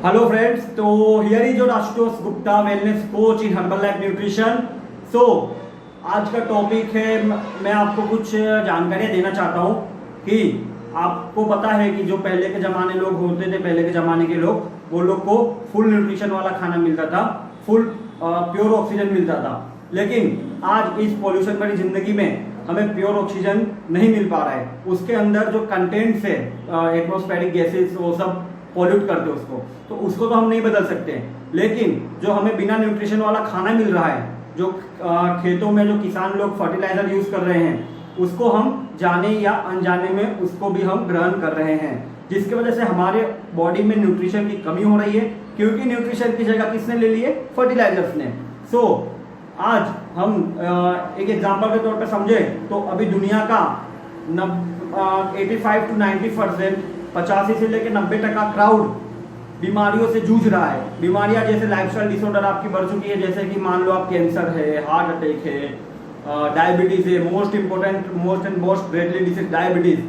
Hello friends, तो here is your Ashutosh Gupta, wellness coach in Herbalife nutrition. So आज का topic है, मैं आपको कुछ जानकारियाँ देना चाहता हूँ कि आपको पता है कि जो पहले के ज़माने लोग होते थे, पहले के ज़माने के लोग, वो लोग को फुल न्यूट्रिशन वाला खाना मिलता था, फुल प्योर ऑक्सीजन मिलता था। लेकिन आज इस पॉल्यूशन भरी जिंदगी में हमें प्योर ऑक्सीजन नहीं मिल पा रहा है। उसके अंदर जो कंटेंट्स है, एटमॉस्फेरिक गैसेस, वो सब पॉल्यूट करते उसको, तो उसको तो हम नहीं बदल सकते। लेकिन जो हमें बिना न्यूट्रिशन वाला खाना मिल रहा है, जो खेतों में जो किसान लोग फर्टिलाइजर यूज कर रहे हैं, उसको हम जाने या अनजाने में उसको भी हम ग्रहण कर रहे हैं, जिसकी वजह से हमारे बॉडी में न्यूट्रिशन की कमी हो रही है, क्योंकि न्यूट्रिशन की जगह किसने ले ली है? फर्टिलाइजर्स ने। सो आज हम एक एग्जांपल के तौर पर समझे तो अभी दुनिया का 85 to 90%, 85 से लेकर 90% क्राउड बीमारियों से जूझ रहा है। बीमारियां जैसे लाइफस्टाइल डिसऑर्डर आपकी बढ़ चुकी है, जैसे कि मान लो आप कैंसर है, हार्ट अटैक है, डायबिटीज है, मोस्ट डेडली डिसीज डायबिटीज।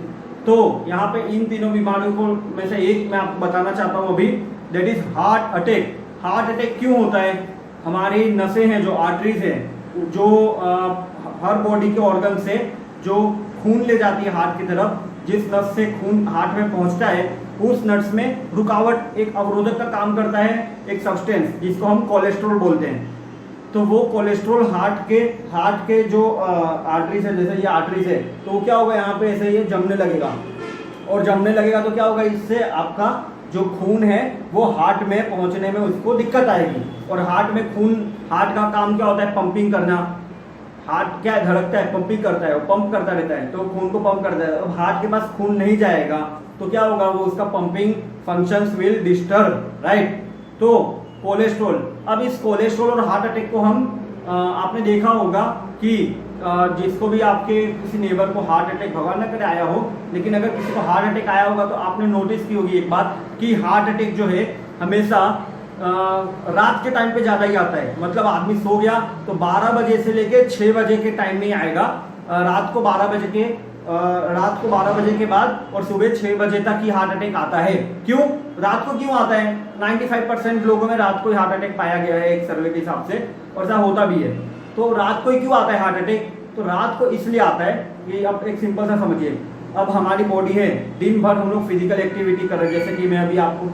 तो यहाँ पे इन तीनों बीमारियों को में से एक मैं आपको बताना चाहता हूँ अभी, that is heart attack. Heart attack क्यों होता है? हमारी नसें हैं, जो आर्टरीज है, जो हर बॉडी के ऑर्गन से जो खून ले जाती है हार्ट की तरफ, जिस नस से खून हार्ट में पहुंचता है, उस नट्स में रुकावट, एक अवरोधक का काम करता है, एक सब्सटेंस जिसको हम कोलेस्ट्रॉल बोलते हैं। तो वो कोलेस्ट्रॉल हार्ट के जो आर्टरीज है, जैसे ये आर्टरीज है, तो क्या होगा, यहाँ पे ऐसे ये जमने लगेगा, और जमने लगेगा तो क्या होगा, इससे आपका जो खून है वो हार्ट में पहुंचने में उसको दिक्कत आएगी। और हार्ट में खून, हार्ट का काम क्या होता है? पंपिंग करना। हार्ट क्या है? धड़कता है, पंपिंग करता है, वो पंप करता रहता है, तो खून को पंप करता है। अब हार्ट के पास खून नहीं जाएगा तो क्या होगा, वो उसका pumping functions will disturb, right. तो कोलेस्ट्रॉल, अब इस कोलेस्ट्रॉल और हार्ट अटैक को हम आपने देखा होगा कि जिसको भी आपके किसी नेबर को हार्ट अटैक, भगवान न करे आया हो, लेकिन अगर किसी को हार्ट अटैक आया होगा तो आपने नोटिस की होगी एक बात कि हार्ट अटैक जो है हमेशा रात के टाइम पे ज्यादा ही आता है। मतलब आदमी सो गया तो 12 बजे से लेके 6 बजे के टाइम में ही आएगा, रात को 12 बजे के बाद और सुबह 6 बजे तक ही हार्ट अटैक आता है। क्यों रात को क्यों आता है? 95% लोगों में रात को ही हार्ट अटैक पाया गया है एक सर्वे के हिसाब से, और ऐसा होता भी है। तो रात को ही क्यों आता है हार्ट अटैक? तो रात को इसलिए आता है कि अब एक सिंपल सा समझिए, अब हमारी बॉडी है, दिन भर हम लोग फिजिकल एक्टिविटी कर रहे हैं, जैसे कि मैं अभी आपको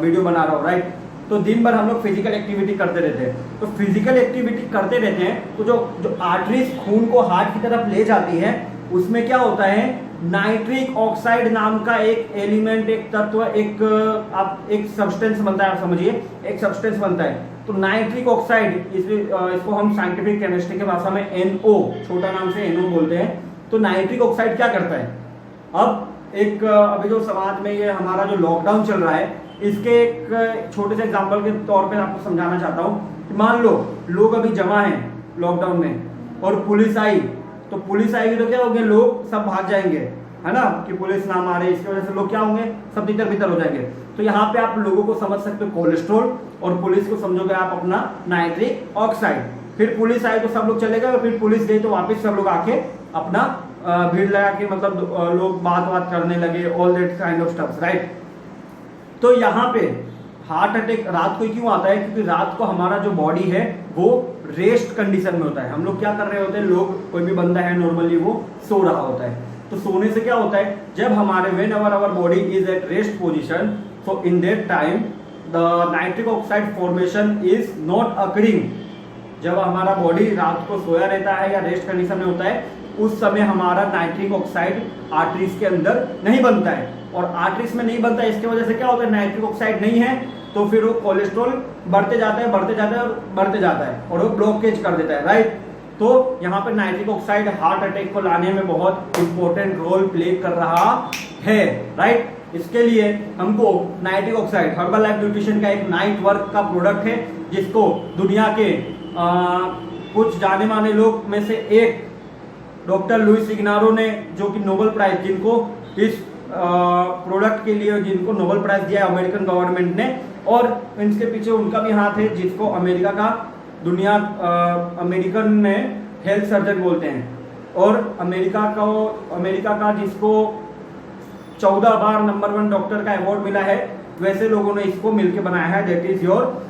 वीडियो बना रहा हूँ, राइट। तो दिन भर हम लोग फिजिकल एक्टिविटी करते रहते हैं। तो फिजिकल एक्टिविटी करते रहते हैं तो जो आर्टरीज खून को हार्ट की तरफ ले जाती है, उसमें क्या होता है, नाइट्रिक ऑक्साइड नाम का एक एलिमेंट, एक तत्व, एक सब्सटेंस बनता है। आप समझिए, एक सब्सटेंस बनता है। तो नाइट्रिक ऑक्साइड, इसको हम साइंटिफिक केमिस्ट्री के भाषा में NO, छोटा नाम से NO बोलते हैं। तो नाइट्रिक ऑक्साइड क्या करता है? अब अभी जो समाज में ये हमारा जो लॉकडाउन चल रहा है, इसके एक छोटे से एग्जांपल के तौर पे आपको समझाना चाहता हूँ कि मान लो लोग अभी जमा हैं लॉकडाउन में और पुलिस आई, तो पुलिस आएगी तो क्या होंगे, लोग सब भाग जाएंगे, है ना, कि पुलिस ना मारे। इसकी वजह से लोग क्या होंगे, सब तितर बितर हो जाएंगे। तो यहाँ पे आप लोगों को समझ सकते हो कोलेस्ट्रॉल, और पुलिस को समझोगे आप अपना नाइट्रिक ऑक्साइड। फिर पुलिस आई तो सब लोग चले गए, फिर पुलिस गई तो वापस सब लोग आके अपना भीड़ लगा के, मतलब लोग बात करने लगे, all that kind of stuffs, right. तो यहाँ पे हार्ट अटैक रात को क्यों आता है? क्योंकि रात को हमारा जो बॉडी है वो रेस्ट कंडीशन में होता है। हम लोग क्या कर रहे होते हैं, लोग, कोई भी बंदा है नॉर्मली वो सो रहा होता है। तो सोने से क्या होता है, जब हमारे when our body is at rest position, so in that time the nitric oxide formation is not occurring. जब हमारा बॉडी रात को सोया रहता है या रेस्ट कंडीशन में होता है, उस समय हमारा नाइट्रिक ऑक्साइड आर्टरीज के अंदर नहीं बनता है, और आर्टरीज में नहीं बनता है। इसकी वजह से क्या होता है, नाइट्रिक ऑक्साइड नहीं है, तो फिर वो कोलेस्ट्रॉल बढ़ते जाता है और वो ब्लॉकेज कर देता है, राइट। तो यहाँ पर नाइट्रिक ऑक्साइड हार्ट अटैक को लाने में बहुत इंपॉर्टेंट रोल प्ले कर रहा है, राइट। इसके लिए हमको nitric oxide, herbal life nutrition का एक नाइट वर्क का प्रोडक्ट है, जिसको दुनिया के कुछ जाने माने लोग में से एक डॉक्टर लुइस इग्नारो ने, जो कि नोबेल प्राइज, जिनको इस प्रोडक्ट के लिए जिनको नोबेल प्राइज दिया है अमेरिकन गवर्नमेंट ने, और इसके पीछे उनका भी हाथ है, जिसको अमेरिकन में हेल्थ सर्जन बोलते हैं, और अमेरिका का जिसको 14 बार नंबर 1 डॉक्टर का अवार्ड मिला है, वैसे लोगों ने इसको मिलके बनाया है, that is your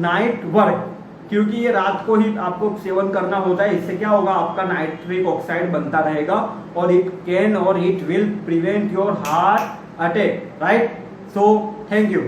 night work, क्योंकि ये रात को ही आपको सेवन करना होता है। इससे क्या होगा, आपका नाइट्रिक ऑक्साइड बनता रहेगा और इट कैन और it will prevent your heart attack, right. So thank you.